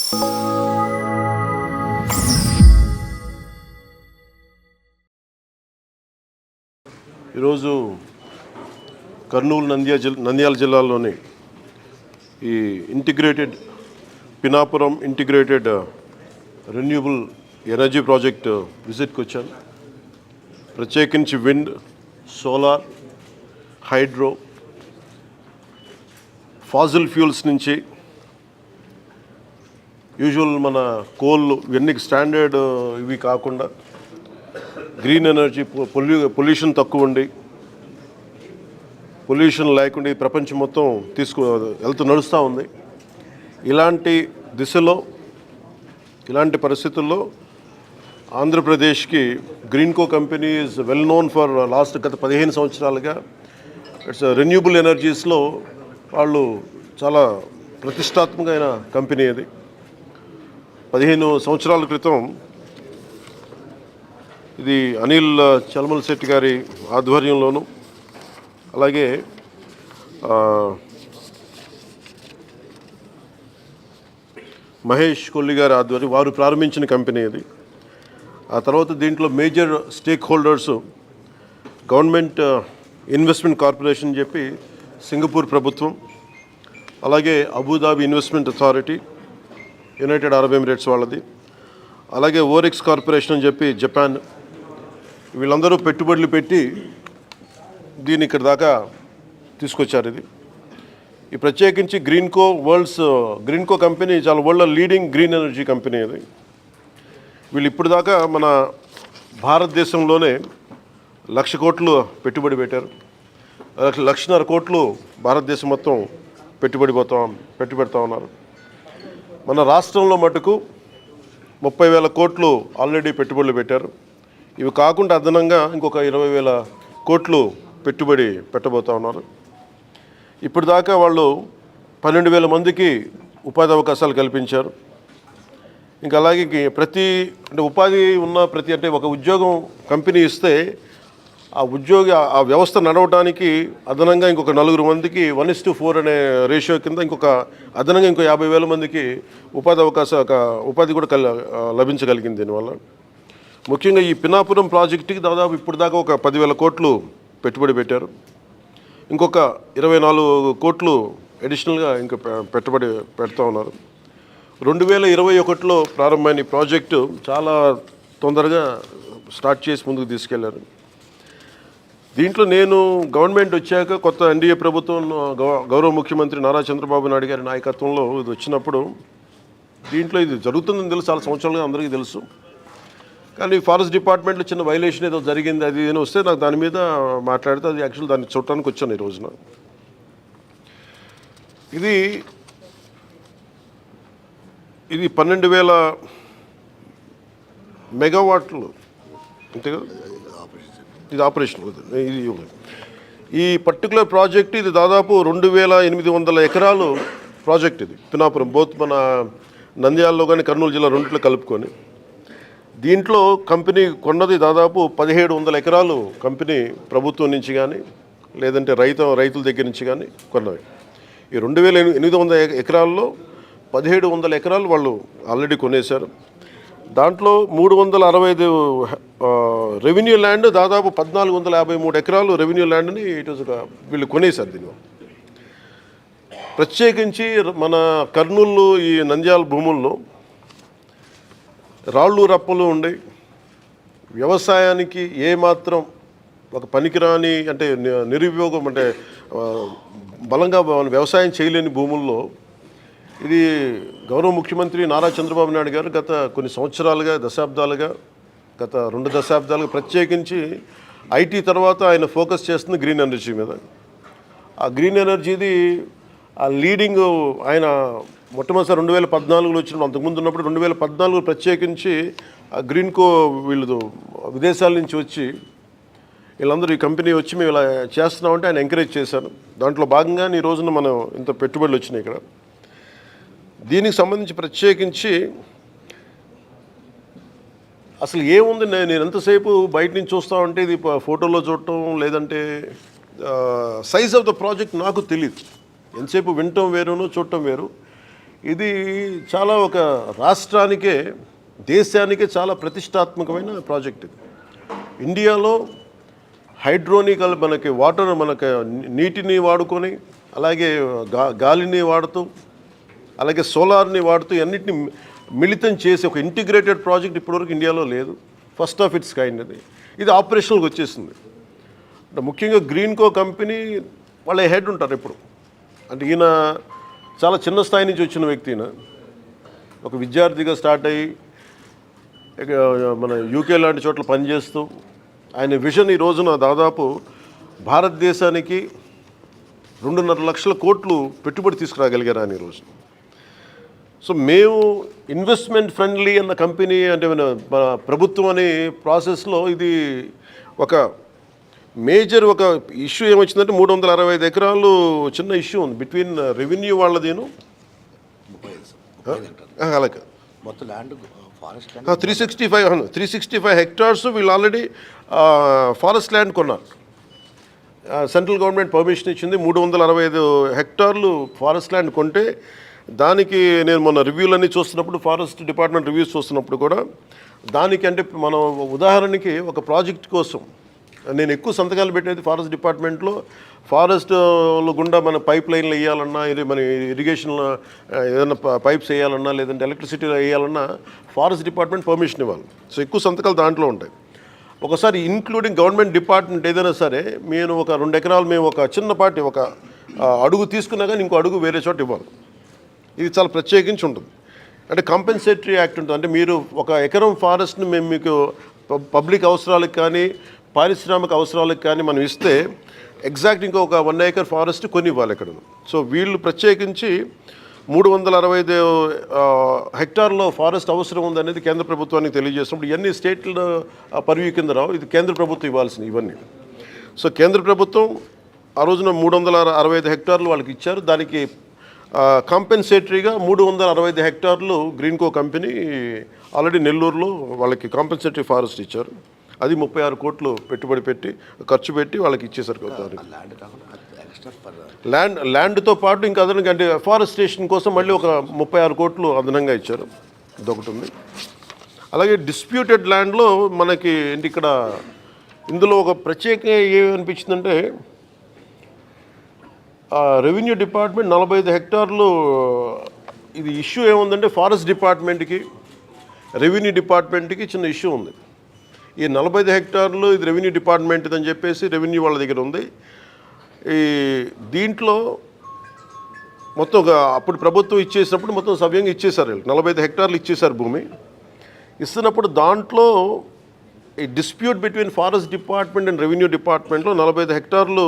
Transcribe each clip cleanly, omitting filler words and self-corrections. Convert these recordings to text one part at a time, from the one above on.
ఈరోజు కర్నూలు నంద్యాల జిల్లాలోని ఈ integrated Pinapuram integrated renewable energy project విజిట్కి వచ్చాను. ప్రత్యేకించి wind, solar, hydro, fossil fuels నుంచి యూజువల్ మన కోల్ ఇవన్నీ స్టాండర్డ్ ఇవి కాకుండా గ్రీన్ ఎనర్జీ, పొల్యూషన్ తక్కువ ఉండి పొల్యూషన్ లేకుండా ఈ ప్రపంచం మొత్తం నడుస్తూ ఉంది. ఇలాంటి దిశలో, ఇలాంటి పరిస్థితుల్లో ఆంధ్రప్రదేశ్కి Greenko company is well known for గత 15 సంవత్సరాలుగా ఇట్స్ రెన్యూబుల్ ఎనర్జీస్లో వాళ్ళు చాలా ప్రతిష్టాత్మకమైన కంపెనీ. అది 15 సంవత్సరాల క్రితం ఇది అనిల్ చలమల్ శెట్టి గారి ఆధ్వర్యంలోను, అలాగే మహేష్ కొల్లి గారి ఆధ్వర్యం వారు ప్రారంభించిన కంపెనీ ఇది. ఆ తర్వాత దీంట్లో major stake holders government investment corporation చెప్పి సింగపూర్ ప్రభుత్వం, అలాగే Abu Dhabi investment authority United Arab Emirates వాళ్ళది, అలాగే ఓరెక్స్ కార్పొరేషన్ అని చెప్పి జపాన్, వీళ్ళందరూ పెట్టుబడులు పెట్టి దీన్ని ఇక్కడ దాకా తీసుకొచ్చారు. ఈ ప్రత్యేకించి గ్రీన్కో కంపెనీ చాలా world leading green energy company. ఇది వీళ్ళు ఇప్పుడు దాకా మన భారతదేశంలోనే 1,00,000 కోట్లు పెట్టుబడి పెట్టారు. 1,50,000 కోట్లు భారతదేశం మొత్తం పెట్టుబెడతా ఉన్నారు. మన రాష్ట్రంలో మటుకు 30,000 కోట్లు ఆల్రెడీ పెట్టుబడులు పెట్టారు. ఇవి కాకుండా అదనంగా ఇంకొక 20,000 కోట్లు పెట్టుబడి పెట్టబోతూ ఉన్నారు. ఇప్పుడు దాకా వాళ్ళు 12,000 మందికి ఉపాధి అవకాశాలు కల్పించారు. ఇంకా అలాగే ఉపాధి ఉన్న అంటే ఒక ఉద్యోగం కంపెనీ ఇస్తే ఆ వ్యవస్థ నడవడానికి అదనంగా ఇంకొక 4 మందికి 1:4 అనే రేషియో కింద అదనంగా ఇంకో 50,000 మందికి ఉపాధి కూడా లభించగలిగింది. దీనివల్ల ముఖ్యంగా ఈ పినాపురం ప్రాజెక్టుకి దాదాపు ఇప్పుడు దాకా ఒక 10,000 కోట్లు పెట్టుబడి పెట్టారు. ఇంకొక 24 కోట్లు అడిషనల్గా ఇంకా పెట్టుబడి పెడతా ఉన్నారు. 2021లో ప్రారంభమైన ఈ ప్రాజెక్టు చాలా తొందరగా స్టార్ట్ చేసి ముందుకు తీసుకెళ్లారు. దీంట్లో నేను గవర్నమెంట్ వచ్చాక కొత్త ఎన్డీఏ ప్రభుత్వం గౌరవ ముఖ్యమంత్రి నారా చంద్రబాబు నాయుడు గారి నాయకత్వంలో ఇది వచ్చినప్పుడు దీంట్లో ఇది జరుగుతుందని తెలుసు, చాలా సంవత్సరాలుగా అందరికీ తెలుసు. కానీ ఫారెస్ట్ డిపార్ట్మెంట్లో చిన్న వైలేషన్ ఏదో జరిగింది, అది ఏదో వస్తే నాకు దాని మీద మాట్లాడితే అది యాక్చువల్ దాన్ని చూడటానికి వచ్చాను ఈ రోజున. ఇది 12,000 మెగావాట్లు అంతే కదా, ఇది ఆపరేషన్. ఈ పర్టికులర్ ప్రాజెక్ట్ ఇది దాదాపు 2,800 ఎకరాలు ప్రాజెక్ట్. ఇది పినాపురం బోత్ మన నంద్యాలలో కానీ కర్నూలు జిల్లా రెండిట్లో కలుపుకొని దీంట్లో కంపెనీ కొన్నది దాదాపు 1,700 ఎకరాలు కంపెనీ ప్రభుత్వం నుంచి కానీ లేదంటే రైతుల దగ్గర నుంచి కానీ కొన్నవి. ఈ 2,800 ఎకరాల్లో 1,700 ఎకరాలు వాళ్ళు ఆల్రెడీ కొనేశారు. దాంట్లో 365 రెవెన్యూ ల్యాండ్, దాదాపు 1,453 ఎకరాలు రెవెన్యూ ల్యాండ్ని వీళ్ళు కొనేశారు. దీనివల్ల ప్రత్యేకించి మన కర్నూలు ఈ నంద్యాల భూముల్లో రాళ్ళు రప్పలు ఉండి వ్యవసాయానికి ఏమాత్రం ఒక పనికిరాని అంటే నిరుపయోగం అంటే బలంగా వ్యవసాయం చేయలేని భూముల్లో ఇది గౌరవ ముఖ్యమంత్రి నారా చంద్రబాబు నాయుడు గారు గత కొన్ని సంవత్సరాలుగా గత 2 దశాబ్దాలుగా ప్రత్యేకించి ఐటీ తర్వాత ఆయన ఫోకస్ చేస్తుంది గ్రీన్ ఎనర్జీ మీద. ఆ గ్రీన్ ఎనర్జీది ఆ లీడింగ్ ఆయన మొట్టమొదటిసారి 2014లో వచ్చినప్పుడు, అంతకుముందు ఉన్నప్పుడు 2014 ప్రత్యేకించి గ్రీన్కో వీళ్ళు విదేశాల నుంచి వచ్చి వీళ్ళందరూ ఈ కంపెనీ వచ్చి మేము ఇలా చేస్తున్నామంటే ఆయన ఎంకరేజ్ చేశారు. దాంట్లో భాగంగానే ఈ రోజున మనం ఇంత పెట్టుబడులు వచ్చినాయి ఇక్కడ. దీనికి సంబంధించి ప్రత్యేకించి అసలు ఏముంది, నేను ఎంతసేపు బయట నుంచి చూస్తూ ఉంటే ఇది ఫోటోలో చూడటం లేదంటే సైజ్ ఆఫ్ ద ప్రాజెక్ట్ నాకు తెలియదు. ఎంతసేపు వినటం వేరును చూడటం వేరు. ఇది చాలా ఒక రాష్ట్రానికే దేశానికే చాలా ప్రతిష్టాత్మకమైన ప్రాజెక్ట్ ఇది. ఇండియాలో హైడ్రోనికల్ మనకి వాటర్ మనకి నీటిని వాడుకొని అలాగే గాలిని వాడుతూ అలాగే సోలార్ని వాడుతూ అన్నిటిని మిళితం చేసి ఒక ఇంటిగ్రేటెడ్ ప్రాజెక్ట్ ఇప్పటివరకు ఇండియాలో లేదు. ఫస్ట్ ఆఫ్ ఇట్స్ కైండ్ అది. ఇది ఆపరేషనల్కి వచ్చేసింది. అంటే ముఖ్యంగా గ్రీన్కో కంపెనీ వాళ్ళ హెడ్ ఉంటారు ఇప్పుడు. అంటే ఈయన చాలా చిన్న స్థాయి నుంచి వచ్చిన వ్యక్తి. ఈయన ఒక విద్యార్థిగా స్టార్ట్ అయ్యి మన యూకే లాంటి చోట్ల పనిచేస్తూ ఆయన విజన్ ఈ రోజున దాదాపు భారతదేశానికి 2.5 లక్షల కోట్లు పెట్టుబడి తీసుకురాగలిగారు ఆయన ఈరోజు. సో మేము ఇన్వెస్ట్మెంట్ ఫ్రెండ్లీ అన్న కంపెనీ అంటే మన ప్రభుత్వం అనే ప్రాసెస్లో ఇది ఒక మేజర్ ఒక ఇష్యూ ఏమొచ్చిందంటే 365 ఎకరాలు చిన్న ఇష్యూ ఉంది బిట్వీన్ రెవెన్యూ వాళ్ళదేను అలాగే మొత్తం ల్యాండ్ ఫారెస్ట్ 365 హెక్టార్స్ వీళ్ళు ఆల్రెడీ ఫారెస్ట్ ల్యాండ్ కొన్నారు. సెంట్రల్ గవర్నమెంట్ పర్మిషన్ ఇచ్చింది. 365 హెక్టార్లు ఫారెస్ట్ ల్యాండ్ కొంటే దానికి నేను మొన్న రివ్యూలన్నీ చూస్తున్నప్పుడు ఫారెస్ట్ డిపార్ట్మెంట్ రివ్యూస్ చూస్తున్నప్పుడు కూడా దానికి అంటే మనం ఉదాహరణకి ఒక ప్రాజెక్ట్ కోసం నేను ఎక్కువ సంతకాలు పెట్టేది ఫారెస్ట్ డిపార్ట్మెంట్లో. ఫారెస్ట్ గుండా మన పైప్ లైన్లు వేయాలన్నా ఇది మన ఇరిగేషన్లో ఏదైనా పైప్స్ వేయాలన్నా లేదంటే ఎలక్ట్రిసిటీ వేయాలన్నా ఫారెస్ట్ డిపార్ట్మెంట్ పర్మిషన్ ఇవ్వాలి. సో ఎక్కువ సంతకాలు దాంట్లో ఉంటాయి. ఒకసారి ఇంక్లూడింగ్ గవర్నమెంట్ డిపార్ట్మెంట్ ఏదైనా సరే నేను ఒక 2 ఎకరాలు మేము ఒక చిన్నపాటి ఒక అడుగు తీసుకున్నా కానీ ఇంకో అడుగు వేరే చోట ఇవ్వాలి. ఇది చాలా ప్రత్యేకించి ఉంటుంది. అంటే కాంపెన్సేటరీ యాక్ట్ ఉంటుంది. అంటే మీరు ఒక ఎకరం ఫారెస్ట్ని మేము మీకు పబ్లిక్ అవసరాలకు కానీ పారిశ్రామిక అవసరాలకు కానీ మనం ఇస్తే ఎగ్జాక్ట్ ఇంకొక 1 ఏకర్ ఫారెస్ట్ కొని ఇవ్వాలి ఇక్కడ. సో వీళ్ళు ప్రత్యేకించి 365 హెక్టార్లో ఫారెస్ట్ అవసరం ఉందనేది కేంద్ర ప్రభుత్వానికి తెలియజేసినప్పుడు ఇవన్నీ స్టేట్ల పరివ్యూ కింద రావు. ఇది కేంద్ర ప్రభుత్వం ఇవ్వాల్సినవి ఇవన్నీ. సో కేంద్ర ప్రభుత్వం ఆ రోజున 365 హెక్టార్లు వాళ్ళకి ఇచ్చారు. దానికి కాంపెన్సేటరీగా 365 హెక్టార్లు గ్రీన్కో కంపెనీ ఆల్రెడీ నెల్లూరులో వాళ్ళకి కాంపెన్సేటరీ ఫారెస్ట్ ఇచ్చారు. అది 36 కోట్లు పెట్టుబడి పెట్టి ఖర్చు పెట్టి వాళ్ళకి ఇచ్చేసరికి ల్యాండ్తో పాటు ఇంకా అదనంగా అంటే ఫారెస్టేషన్ కోసం మళ్ళీ ఒక 36 కోట్లు అదనంగా ఇచ్చారు. ఇదొకటి ఉంది. అలాగే డిస్ప్యూటెడ్ ల్యాండ్లో మనకి ఇక్కడ ఇందులో ఒక ప్రత్యేకంగా ఏమనిపించిందంటే రెవెన్యూ డిపార్ట్మెంట్ 45 హెక్టార్లు ఇది ఇష్యూ ఏముందంటే ఫారెస్ట్ డిపార్ట్మెంట్కి రెవెన్యూ డిపార్ట్మెంట్కి చిన్న ఇష్యూ ఉంది. ఈ 45 హెక్టార్లు ఇది రెవెన్యూ డిపార్ట్మెంట్ అని చెప్పేసి రెవెన్యూ వాళ్ళ దగ్గర ఉంది. ఈ దీంట్లో మొత్తం అప్పుడు ప్రభుత్వం ఇచ్చేసినప్పుడు మొత్తం సవ్యంగా ఇచ్చేశారు. 45 హెక్టార్లు ఇచ్చేశారు భూమి. ఇస్తున్నప్పుడు దాంట్లో ఈ dispute between forest department and revenue డిపార్ట్మెంట్లో 45 హెక్టార్లు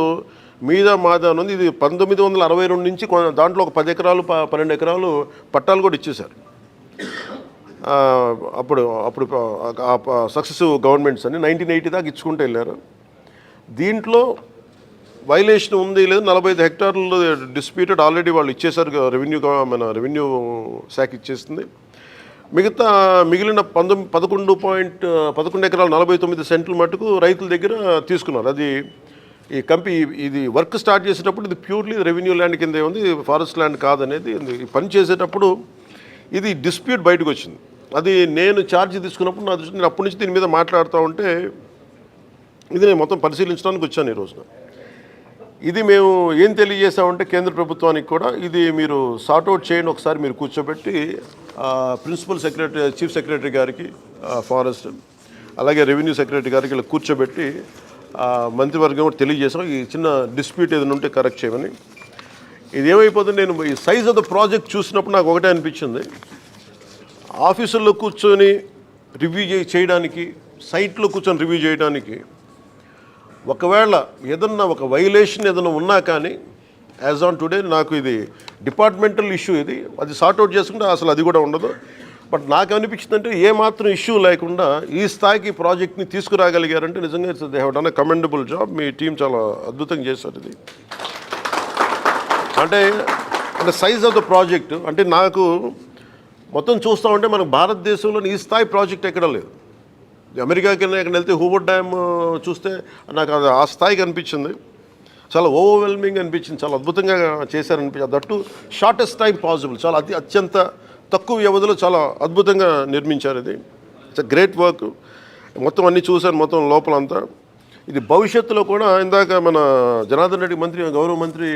మీద మాదా ఉంది. ఇది 1962 నుంచి దాంట్లో ఒక 10 ఎకరాలు 12 ఎకరాలు పట్టాలు కూడా ఇచ్చేశారు. అప్పుడు సక్సెసివ్ గవర్నమెంట్స్ అని 1980 దాకా ఇచ్చుకుంటూ వెళ్ళారు. దీంట్లో వైలేషన్ ఉంది లేదు 45 హెక్టార్లు డిస్ప్యూటెడ్ ఆల్రెడీ వాళ్ళు ఇచ్చేశారు. మన రెవెన్యూ శాఖ ఇచ్చేస్తుంది. మిగిలిన 11 ఎకరాలు 49 సెంట్లు మటుకు రైతుల దగ్గర తీసుకున్నారు. అది ఈ ఇది వర్క్ స్టార్ట్ చేసేటప్పుడు ఇది ప్యూర్లీ రెవెన్యూ ల్యాండ్ కిందే ఉంది, ఫారెస్ట్ ల్యాండ్ కాదనేది పని చేసేటప్పుడు ఇది డిస్ప్యూట్ బయటకు వచ్చింది. అది నేను ఛార్జ్ తీసుకున్నప్పుడు నేను అప్పటి నుంచి దీని మీద మాట్లాడుతూ ఉంటే ఇది నేను మొత్తం పరిశీలించడానికి వచ్చాను ఈ రోజున. ఇది మేము ఏం తెలియజేసామంటే కేంద్ర ప్రభుత్వానికి కూడా ఇది మీరు సార్ట్అవుట్ చేయండి, ఒకసారి మీరు కూర్చోబెట్టి ప్రిన్సిపల్ సెక్రటరీ చీఫ్ సెక్రటరీ గారికి ఫారెస్ట్ అలాగే రెవెన్యూ సెక్రటరీ గారికి ఇలా కూర్చోబెట్టి మంత్రివర్గం కూడా తెలియజేసాం ఈ చిన్న డిస్ప్యూట్ ఏదైనా ఉంటే కరెక్ట్ చేయమని. ఇది ఏమైపోతుంది, నేను ఈ సైజ్ ఆఫ్ ద ప్రాజెక్ట్ చూసినప్పుడు నాకు ఒకటే అనిపించింది, ఆఫీసుల్లో కూర్చొని రివ్యూ చేయడానికి సైట్లో కూర్చొని రివ్యూ చేయడానికి ఒకవేళ ఏదన్నా ఒక వైలేషన్ ఏదైనా ఉన్నా కానీ యాజ్ ఆన్ టుడే నాకు ఇది డిపార్ట్మెంటల్ ఇష్యూ, ఇది అది సార్ట్అవుట్ చేసుకుంటే అసలు అది కూడా ఉండదు. బట్ నాకు అనిపించిందంటే ఏమాత్రం ఇష్యూ లేకుండా ఈ స్థాయికి ప్రాజెక్ట్ని తీసుకురాగలిగారంటే నిజంగా they have done a commendable job. Me team చాలా అద్భుతంగా చేశారు. ఇది అంటే సైజ్ ఆఫ్ ద ప్రాజెక్ట్ అంటే నాకు మొత్తం చూస్తూ ఉంటే మనకు భారతదేశంలో ఈ స్థాయి ప్రాజెక్ట్ ఎక్కడ లేదు. అమెరికాకి ఎక్కడ వెళ్తే హూవర్డ్ డ్యామ్ చూస్తే నాకు అది ఆ స్థాయికి అనిపించింది. చాలా ఓవర్వెల్మింగ్ అనిపించింది, చాలా అద్భుతంగా చేశారనిపించింది. దట్టు షార్టెస్ట్ టైం పాసిబుల్, చాలా అత్యంత తక్కువ వ్యవధిలో చాలా అద్భుతంగా నిర్మించారు. ఇది ఇట్స్ గ్రేట్ వర్క్. మొత్తం అన్నీ చూశాను, మొత్తం లోపలంతా. ఇది భవిష్యత్తులో కూడా ఇందాక మన జనార్దన్ రెడ్డి గౌరవ మంత్రి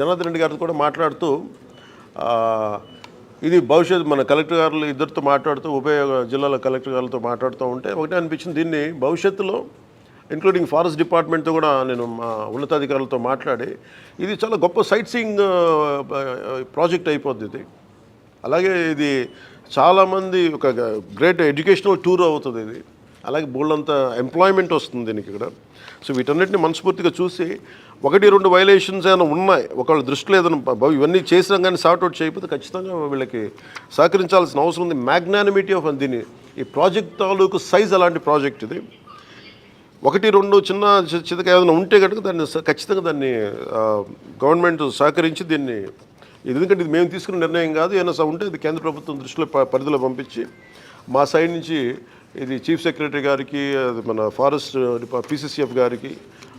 జనార్దన్ రెడ్డి గారితో కూడా మాట్లాడుతూ ఇది భవిష్యత్తు మన కలెక్టర్ గారులు ఇద్దరితో మాట్లాడుతూ ఉభయ జిల్లాల కలెక్టర్ గారులతో మాట్లాడుతూ ఉంటే ఒకటే అనిపించింది, దీన్ని భవిష్యత్తులో ఇంక్లూడింగ్ ఫారెస్ట్ డిపార్ట్మెంట్తో కూడా నేను మా ఉన్నతాధికారులతో మాట్లాడి ఇది చాలా గొప్ప సైట్ సీయింగ్ ప్రాజెక్ట్ అయిపోద్ది ఇది. అలాగే ఇది చాలామంది ఒక గ్రేట్ ఎడ్యుకేషనల్ టూర్ అవుతుంది ఇది. అలాగే బోల్డంత ఎంప్లాయ్మెంట్ వస్తుంది దీనికి ఇక్కడ. సో వీటన్నిటిని మనస్ఫూర్తిగా చూసి 1-2 వైలేషన్స్ ఏమైనా ఉన్నాయి ఒకళ్ళ దృష్టిలో ఏదైనా ఇవన్నీ చేసినా కానీ సార్ట్అవుట్ చేయకపోతే ఖచ్చితంగా వీళ్ళకి సహకరించాల్సిన అవసరం ఉంది. మ్యాగ్నానిమిటీ ఆఫ్ దీన్ని ఈ ప్రాజెక్ట్ తాలూకు సైజ్ అలాంటి ప్రాజెక్ట్ ఇది. 1-2 చిన్న చితక ఏదైనా ఉంటే కనుక దాన్ని ఖచ్చితంగా దాన్ని గవర్నమెంట్ సహకరించి దీన్ని ఎందుకంటే ఇది మేము తీసుకున్న నిర్ణయం కాదు, ఏమైనా ఉంటే ఇది కేంద్ర ప్రభుత్వం దృష్టిలో పరిధిలో పంపించి మా సైడ్ నుంచి ఇది చీఫ్ సెక్రటరీ గారికి మన ఫారెస్ట్ PCCF గారికి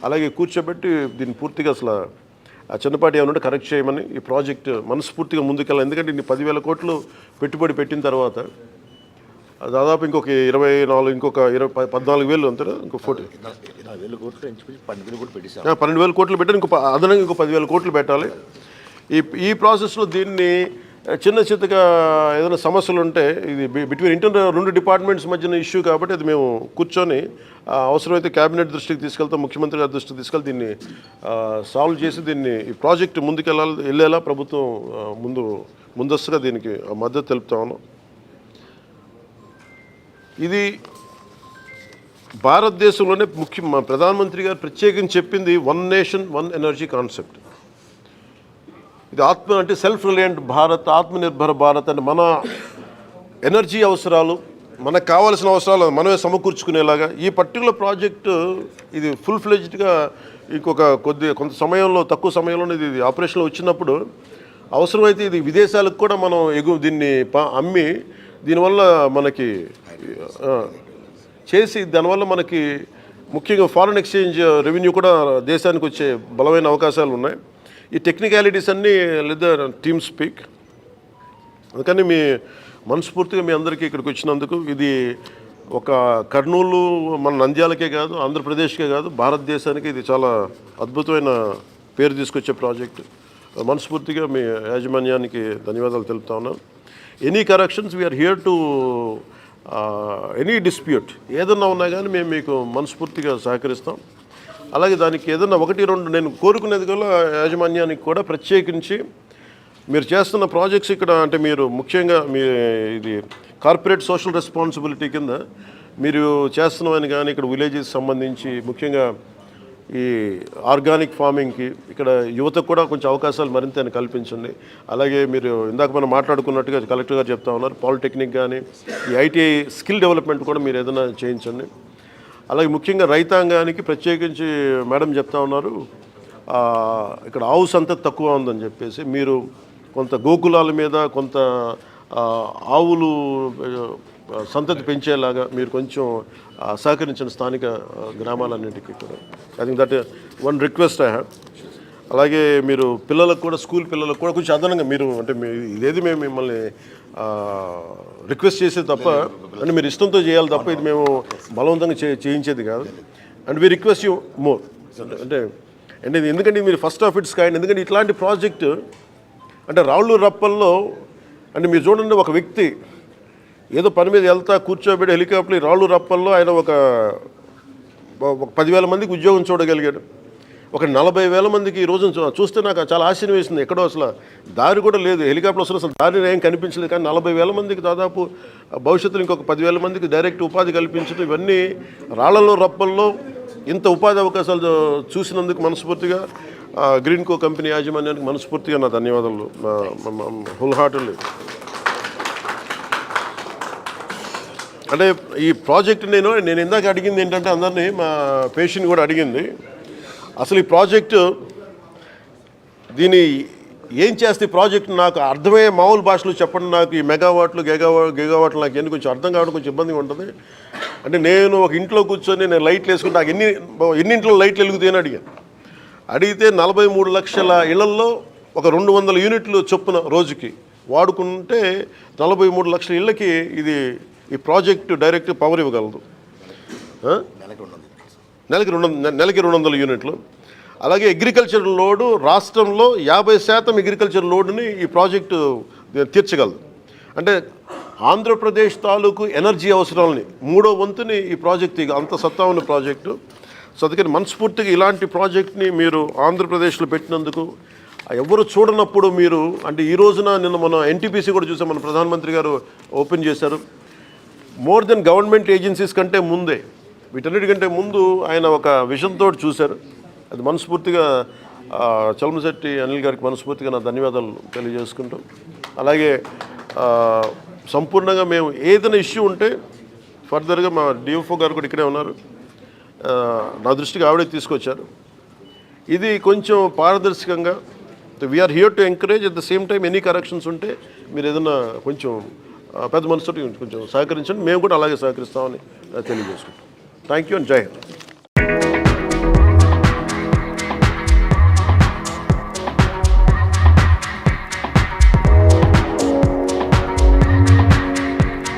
అలాగే కూర్చోబెట్టి దీన్ని పూర్తిగా అసలు ఆ చిన్నపాటి ఏమన్నా కరెక్ట్ చేయమని ఈ ప్రాజెక్ట్ మనస్ఫూర్తిగా ముందుకెళ్ళాలి. ఎందుకంటే ఇన్ని 10,000 కోట్లు పెట్టుబడి పెట్టిన తర్వాత దాదాపు ఇంకొక 24 ఇంకొక 14,000 అంతేనా ఇంకో 40,000 కోట్లు 12,000 కోట్లు పెట్టేసాం. 12,000 కోట్లు పెట్టాలి, ఇంకో అదనంగా ఇంకో 10,000 కోట్లు పెట్టాలి. ఈ ప్రాసెస్లో దీన్ని చిన్న చిత్తగా ఏదైనా సమస్యలు ఉంటే ఇది బిట్వీన్ ఇంటర్నల్ 2 డిపార్ట్మెంట్స్ మధ్యన ఇష్యూ కాబట్టి అది మేము కూర్చొని అవసరమైతే క్యాబినెట్ దృష్టికి తీసుకెళ్తాం, ముఖ్యమంత్రి గారి దృష్టికి తీసుకెళ్ళి దీన్ని సాల్వ్ చేసి దీన్ని ఈ ప్రాజెక్ట్ వెళ్ళేలా ప్రభుత్వం ముందస్తుగా దీనికి మద్దతు తెలుపుతాము. ఇది భారతదేశంలోనే ప్రధానమంత్రి గారు ప్రత్యేకించి చెప్పింది 1 నేషన్ 1 ఎనర్జీ కాన్సెప్ట్. ఇది అంటే సెల్ఫ్ రిలయంట్ భారత్, ఆత్మనిర్భర భారత్ అంటే మన ఎనర్జీ అవసరాలు మనకు కావాల్సిన అవసరాలు మనమే సమకూర్చుకునేలాగా ఈ పర్టికులర్ ప్రాజెక్టు ఇది ఫుల్ ఫ్లెడ్జ్డ్గా ఇంకొక కొంత సమయంలో తక్కువ సమయంలోనే ఇది ఆపరేషన్లో వచ్చినప్పుడు అవసరమైతే ఇది విదేశాలకు కూడా మనం దీన్ని అమ్మి దీనివల్ల మనకి చేసి దానివల్ల మనకి ముఖ్యంగా ఫారిన్ ఎక్స్చేంజ్ రెవెన్యూ కూడా దేశానికి వచ్చే బలమైన అవకాశాలు ఉన్నాయి. ఈ టెక్నికాలిటీస్ అన్నీ లేదా టీమ్ స్పీక్. అందుకని మనస్ఫూర్తిగా మీ అందరికీ ఇక్కడికి వచ్చినందుకు ఇది ఒక కర్నూలు మన నంద్యాలకే కాదు, ఆంధ్రప్రదేశ్కే కాదు, భారతదేశానికి ఇది చాలా అద్భుతమైన పేరు తీసుకొచ్చే ప్రాజెక్టు. మనస్ఫూర్తిగా మీ యాజమాన్యానికి ధన్యవాదాలు తెలుపుతా ఉన్నాను. Any corrections we're here to any dispute ఏదన్నా ఉన్నా కానీ మేము మీకు మనస్ఫూర్తిగా సహకరిస్తాం. అలాగే దానికి ఏదన్నా 1-2 నేను కోరుకునేది కూడా యాజమాన్యానికి కూడా ప్రత్యేకించి మీరు చేస్తున్న ప్రాజెక్ట్స్ ఇక్కడ అంటే మీరు ముఖ్యంగా ఇది కార్పొరేట్ సోషల్ రెస్పాన్సిబిలిటీ కింద మీరు చేస్తున్నామని కానీ ఇక్కడ విలేజెస్ సంబంధించి ముఖ్యంగా ఈ ఆర్గానిక్ ఫార్మింగ్కి ఇక్కడ యువతకు కూడా కొంచెం అవకాశాలు మరింత కల్పించండి. అలాగే మీరు ఇందాక మనం మాట్లాడుకున్నట్టుగా కలెక్టర్ గారు చెప్తా ఉన్నారు, పాలిటెక్నిక్ కానీ ఈ ITI స్కిల్ డెవలప్మెంట్ కూడా మీరు ఏదైనా చేయించండి. అలాగే ముఖ్యంగా రైతాంగానికి ప్రత్యేకించి మేడం చెప్తా ఉన్నారు ఇక్కడ ఆవు సంతతి తక్కువ ఉందని చెప్పేసి మీరు కొంత గోకులాల మీద కొంత ఆవులు సంతతి పెంచేలాగా మీరు కొంచెం సహకరించిన స్థానిక గ్రామాలన్నింటికీ కూడా I think that 1 request I have. అలాగే మీరు పిల్లలకు కూడా స్కూల్ పిల్లలకు కూడా కొంచెం అదనంగా మీరు అంటే ఇదేది మేము మిమ్మల్ని రిక్వెస్ట్ చేసేది తప్ప అంటే మీరు ఇష్టంతో చేయాలి తప్ప ఇది మేము బలవంతంగా చేయించేది కాదు. And we request you more అంటే ఎందుకంటే మీరు ఫస్ట్ ఆఫ్ ఇట్స్ కైండ్. ఎందుకంటే ఇట్లాంటి ప్రాజెక్టు అంటే రాళ్ళు రప్పల్లో అంటే మీరు చూడండి ఒక వ్యక్తి ఏదో పని మీద వెళ్తా కూర్చోబెట్టి హెలికాప్టర్ రాళ్ళు రప్పల్లో ఆయన ఒక 10,000 మందికి ఉద్యోగం చూడగలిగాడు. ఒక 40,000 మందికి ఈ రోజు చూస్తే నాకు చాలా ఆశ్చర్యం వేసింది. ఎక్కడో అసలు దారి కూడా లేదు, హెలికాప్టర్ అసలు దారి ఏం కనిపించలేదు. కానీ 40,000 మందికి దాదాపు భవిష్యత్తులో ఇంకొక 10,000 మందికి డైరెక్ట్ ఉపాధి కల్పించడం ఇవన్నీ రాళ్లలో రప్పల్లో ఇంత ఉపాధి అవకాశాలు చూసినందుకు మనస్ఫూర్తిగా గ్రీన్కో కంపెనీ యాజమాన్యానికి మనస్ఫూర్తిగా నా ధన్యవాదాలు హోల్ హార్టెడ్లీ. అంటే ఈ ప్రాజెక్ట్ నేను ఇందాక అడిగింది ఏంటంటే అందరినీ మా పేషెంట్ కూడా అడిగింది అసలు ఈ ప్రాజెక్టు దీన్ని ఏం చేస్తే ప్రాజెక్ట్ నాకు అర్థమయ్యే మామూలు భాషలో చెప్పండి. నాకు ఈ మెగావాట్లు గిగావాట్లు నాకు ఎందుకు కొంచెం అర్థం కావడం కొంచెం ఇబ్బందిగా ఉంటుంది. అంటే నేను ఒక ఇంట్లో కూర్చొని నేను లైట్లు వేసుకుంటే నాకు ఎన్ని ఇంట్లో లైట్లు వెలుగుతాయని అడిగాను. అడిగితే 43 లక్షల ఇళ్లల్లో ఒక 200 యూనిట్లు చొప్పున రోజుకి వాడుకుంటే 43 లక్షల ఇళ్ళకి ఇది ఈ ప్రాజెక్టు డైరెక్ట్ పవర్ ఇవ్వగలదు. నెలకి 200 యూనిట్లు. అలాగే అగ్రికల్చర్ లోడు రాష్ట్రంలో 50% అగ్రికల్చర్ లోడుని ఈ ప్రాజెక్టు తీర్చగలదు. అంటే ఆంధ్రప్రదేశ్ తాలూకు ఎనర్జీ అవసరాలని 3వ వంతుని ఈ ప్రాజెక్టు అంత సత్తా ఉన్న ప్రాజెక్టు. సో అందుకని మనస్ఫూర్తిగా ఇలాంటి ప్రాజెక్ట్ని మీరు ఆంధ్రప్రదేశ్లో పెట్టినందుకు ఎవరు చూడనప్పుడు మీరు అంటే ఈ రోజున నిన్న మన ఎన్టీపీసీ కూడా చూసాం, మన ప్రధానమంత్రి గారు ఓపెన్ చేశారు. మోర్ దెన్ గవర్నమెంట్ ఏజెన్సీస్ కంటే ముందే వీటన్నిటికంటే ముందు ఆయన ఒక విజన్తో చూశారు. అది మనస్ఫూర్తిగా చలమశెట్టి అనిల్ గారికి మనస్ఫూర్తిగా నా ధన్యవాదాలు తెలియజేసుకుంటాం. అలాగే సంపూర్ణంగా మేము ఏదైనా ఇష్యూ ఉంటే ఫర్దర్గా మా డిఎఫ్ఓ గారు కూడా ఇక్కడే ఉన్నారు, నా దృష్టికి ఆవిడే తీసుకొచ్చారు. ఇది కొంచెం పారదర్శకంగా we're here to encourage. At the same time any corrections ఉంటే మీరు ఏదైనా కొంచెం పెద్ద మనసుతో కొంచెం సహకరించండి, మేము కూడా అలాగే సహకరిస్తామని తెలియజేసుకుంటాం. థ్యాంక్ యూ అండ్ జై హింద్.